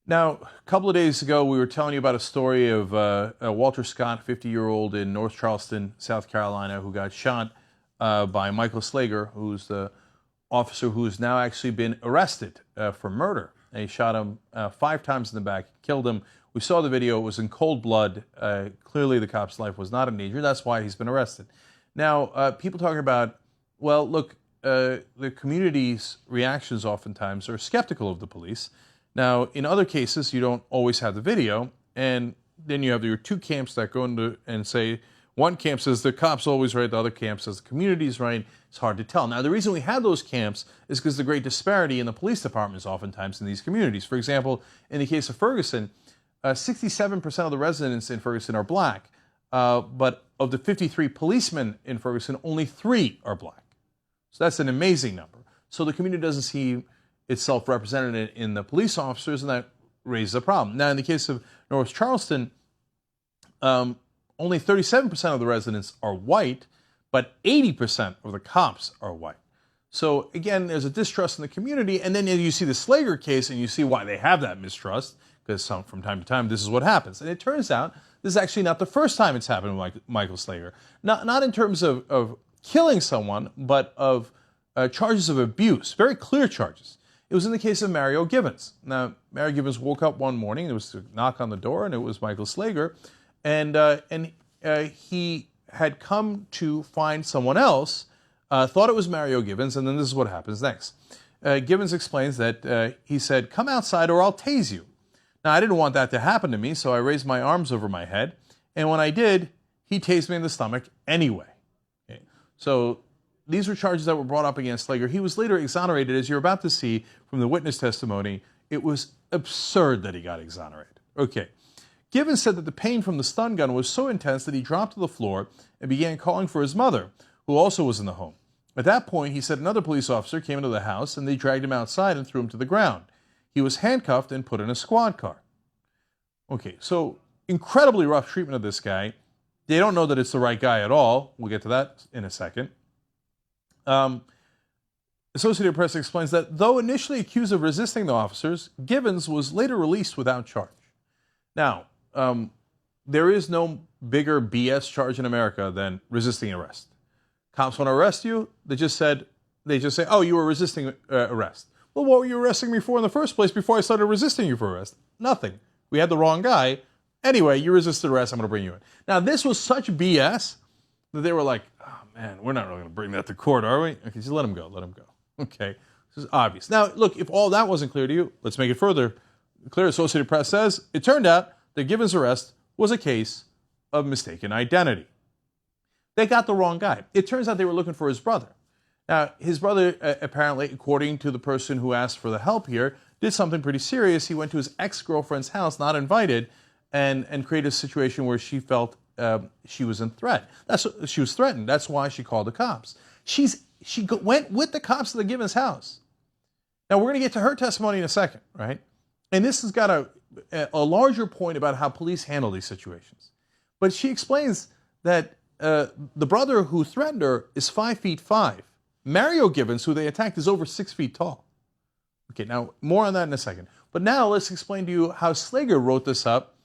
Now, a couple of days ago, we were telling you about a story of Walter Scott, 50-year-old in North Charleston, South Carolina, who got shot by Michael Slater, who's the officer who's now actually been arrested for murder. And he shot him 5 times in the back, killed him. We saw the video. It was in cold blood. Clearly, the cop's life was not in danger. That's why he's been arrested. Now, people talking about, well, look, the community's reactions oftentimes are skeptical of the police. Now, in other cases, you don't always have the video, and then you have your two camps that go into and say, one camp says the cop's always right, the other camp says the community's right. It's hard to tell. Now, the reason we have those camps is because the great disparity in the police departments oftentimes in these communities. For example, in the case of Ferguson, 67% of the residents in Ferguson are black, but of the 53 policemen in Ferguson, only 3 are black. So that's an amazing number. So the community doesn't see itself represented in the police officers, and that raises a problem. Now, in the case of North Charleston, only 37% of the residents are white, but 80% of the cops are white. So, again, there's a distrust in the community, and then you see the Slater case, and you see why they have that mistrust, because from time to time, this is what happens. And it turns out this is actually not the first time it's happened with Michael Slater. Not in terms of killing someone, but of charges of abuse, very clear charges. It was in the case of Mario Givens. Now, Mario Givens woke up one morning, there was a knock on the door, and it was Michael Slater, and he had come to find someone else, thought it was Mario Givens, and then this is what happens next. Givens explains that he said, "Come outside or I'll tase you." Now, I didn't want that to happen to me, so I raised my arms over my head, and when I did, he tased me in the stomach anyway. Okay. So these were charges that were brought up against Slater. He was later exonerated, as you're about to see from the witness testimony. It was absurd that he got exonerated. Okay. Givens said that the pain from the stun gun was so intense that he dropped to the floor and began calling for his mother, who also was in the home. At that point, he said another police officer came into the house and they dragged him outside and threw him to the ground. He was handcuffed and put in a squad car. Okay, so incredibly rough treatment of this guy. They don't know that it's the right guy at all. We'll get to that in a second. Associated Press explains that though initially accused of resisting the officers, Givens was later released without charge. Now, there is no bigger BS charge in America than resisting arrest. Cops want to arrest you, they just say, "Oh, you were resisting arrest." Well, what were you arresting me for in the first place before I started resisting you for arrest? Nothing. We had the wrong guy. Anyway, you resisted arrest, I'm going to bring you in. Now, this was such BS that they were like, "Oh, man, we're not really going to bring that to court, are we?" Okay, just let him go, let him go. Okay, this is obvious. Now, look, if all that wasn't clear to you, let's make it further clear. Associated Press says, it turned out that Givens' arrest was a case of mistaken identity. They got the wrong guy. It turns out they were looking for his brother. Now, his brother, apparently, according to the person who asked for the help here, did something pretty serious. He went to his ex-girlfriend's house, not invited, and created a situation where she felt she was in threat. She was threatened. That's why she called the cops. She went with the cops to the Givens' house. Now, we're going to get to her testimony in a second, right? And this has got a larger point about how police handle these situations. But she explains that the brother who threatened her is 5'5". Mario Givens, who they attacked, is over 6 feet tall. Okay, now, more on that in a second. But now let's explain to you how Slater wrote this up.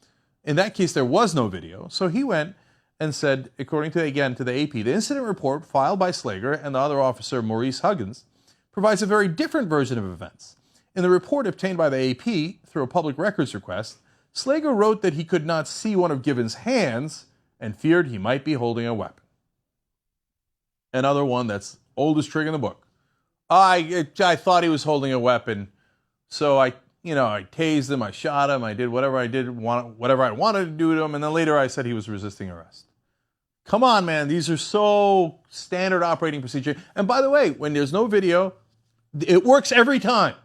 In that case, there was no video. So he went and said, according to the AP, the incident report filed by Slater and the other officer, Maurice Huggins, provides a very different version of events. In the report obtained by the AP through a public records request, Slater wrote that he could not see one of Givens' hands and feared he might be holding a weapon. Another one that's oldest trick in the book. I thought he was holding a weapon, so I tased him, I shot him, I did whatever I wanted to do to him, and then later I said he was resisting arrest. Come on, man, these are so standard operating procedure. And by the way, when there's no video, it works every time.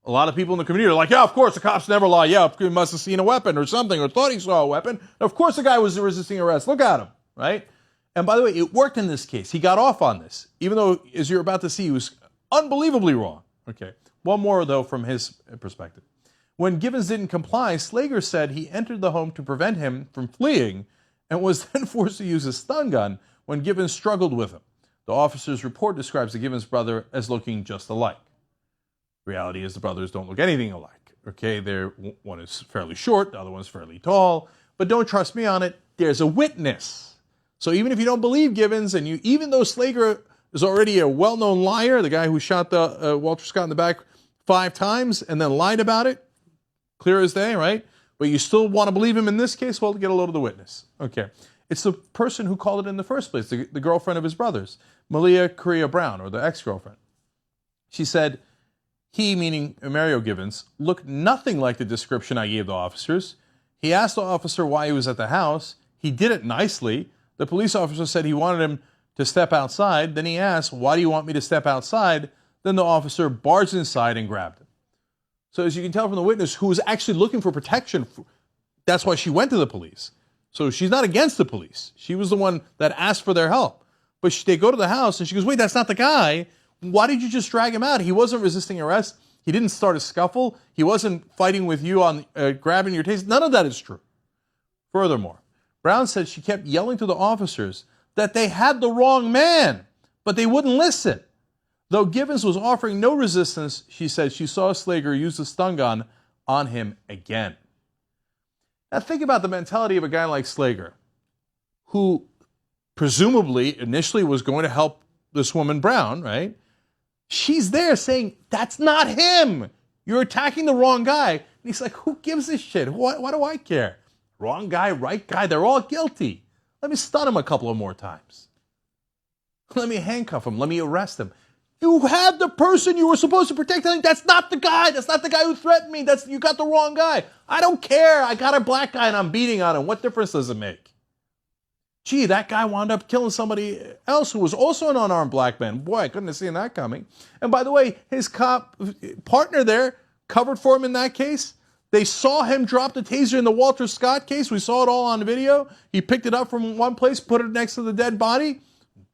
A lot of people in the community are like, yeah, of course, the cops never lie. Yeah, he must have seen a weapon or something, or thought he saw a weapon. Of course the guy was resisting arrest. Look at him, right? And by the way, it worked in this case. He got off on this, even though, as you're about to see, he was unbelievably wrong. Okay, one more, though, from his perspective. When Givens didn't comply, Slater said he entered the home to prevent him from fleeing and was then forced to use a stun gun when Givens struggled with him. The officer's report describes the Givens brother as looking just alike. Reality is the brothers don't look anything alike. Okay, one is fairly short, the other one's fairly tall. But don't trust me on it. There's a witness. So even if you don't believe Givens, and even though Slater is already a well-known liar, the guy who shot the Walter Scott in the back 5 times and then lied about it, clear as day, right? But you still want to believe him in this case? Well, get a load of the witness. Okay. It's the person who called it in the first place, the girlfriend of his brothers, Malia Correa Brown, or the ex-girlfriend. She said, he, meaning Mario Givens, looked nothing like the description I gave the officers. He asked the officer why he was at the house. He did it nicely. The police officer said he wanted him to step outside. Then he asked, why do you want me to step outside? Then the officer barged inside and grabbed him. So as you can tell from the witness, who was actually looking for protection, that's why she went to the police. So she's not against the police. She was the one that asked for their help. But they go to the house and she goes, wait, that's not the guy. Why did you just drag him out? He wasn't resisting arrest. He didn't start a scuffle. He wasn't fighting with you on grabbing your taste. None of that is true. Furthermore, Brown said she kept yelling to the officers that they had the wrong man, but they wouldn't listen. Though Givens was offering no resistance, she said she saw Slater use the stun gun on him again. Now think about the mentality of a guy like Slater, who presumably initially was going to help this woman Brown, right? She's there saying, that's not him. You're attacking the wrong guy. And he's like, who gives a shit? Why do I care? Wrong guy, right guy, they're all guilty. Let me stun him a couple of more times. Let me handcuff him. Let me arrest him. You had the person you were supposed to protect. That's not the guy. That's not the guy who threatened me. You got the wrong guy. I don't care. I got a black guy and I'm beating on him. What difference does it make? Gee, that guy wound up killing somebody else who was also an unarmed black man. Boy, I couldn't have seen that coming. And by the way, his cop partner there covered for him in that case. They saw him drop the taser in the Walter Scott case. We saw it all on video. He picked it up from one place, put it next to the dead body.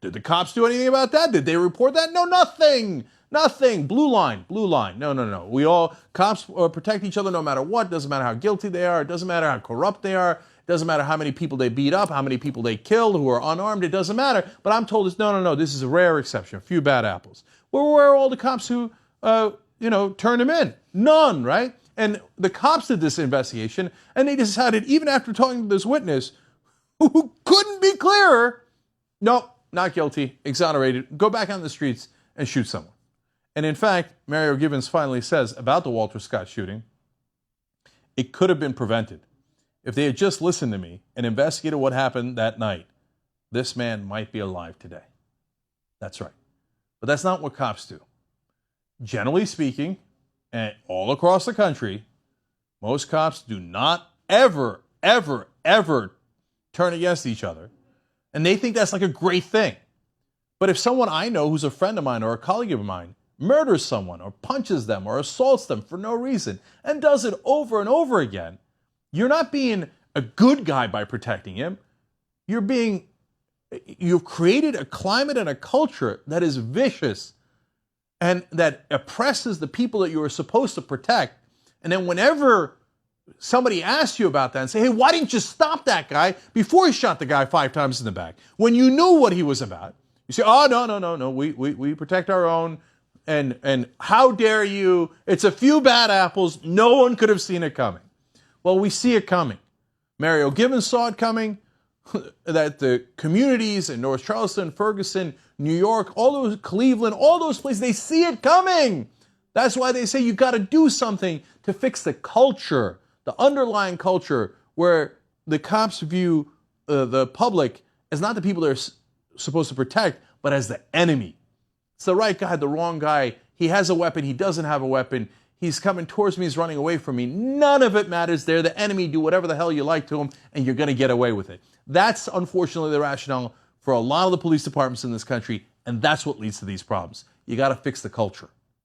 Did the cops do anything about that? Did they report that? No, nothing. Nothing. Blue line. Blue line. No. Cops protect each other no matter what. Doesn't matter how guilty they are. It doesn't matter how corrupt they are. It doesn't matter how many people they beat up, how many people they killed who are unarmed. It doesn't matter. But I'm told no. This is a rare exception. A few bad apples. Where are all the cops who, turned him in? None, right? And the cops did this investigation, and they decided, even after talking to this witness, who couldn't be clearer, nope. Not guilty, exonerated, go back on the streets and shoot someone. And in fact, Mario Givens finally says about the Walter Scott shooting, it could have been prevented. If they had just listened to me and investigated what happened that night, this man might be alive today. That's right. But that's not what cops do. Generally speaking, and all across the country, most cops do not ever turn against each other. And they think that's like a great thing. But if someone I know who's a friend of mine or a colleague of mine murders someone or punches them or assaults them for no reason and does it over and over again, you're not being a good guy by protecting him. You've created a climate and a culture that is vicious and that oppresses the people that you are supposed to protect. And then whenever somebody asks you about that and say, hey, why didn't you stop that guy before he shot the guy 5 times in the back? When you knew what he was about, you say, oh, no, we protect our own. And how dare you? It's a few bad apples. No one could have seen it coming. Well, we see it coming. Mario Givens saw it coming, that the communities in North Charleston, Ferguson, New York, Cleveland, all those places, they see it coming. That's why they say you got to do something to fix the culture, the underlying culture where the cops view the public as not the people they're supposed to protect, but as the enemy. It's the right guy, the wrong guy. He has a weapon. He doesn't have a weapon. He's coming towards me. He's running away from me. None of it matters. They're the enemy. Do whatever the hell you like to them, and you're going to get away with it. That's unfortunately the rationale for a lot of the police departments in this country, and that's what leads to these problems. You got to fix the culture.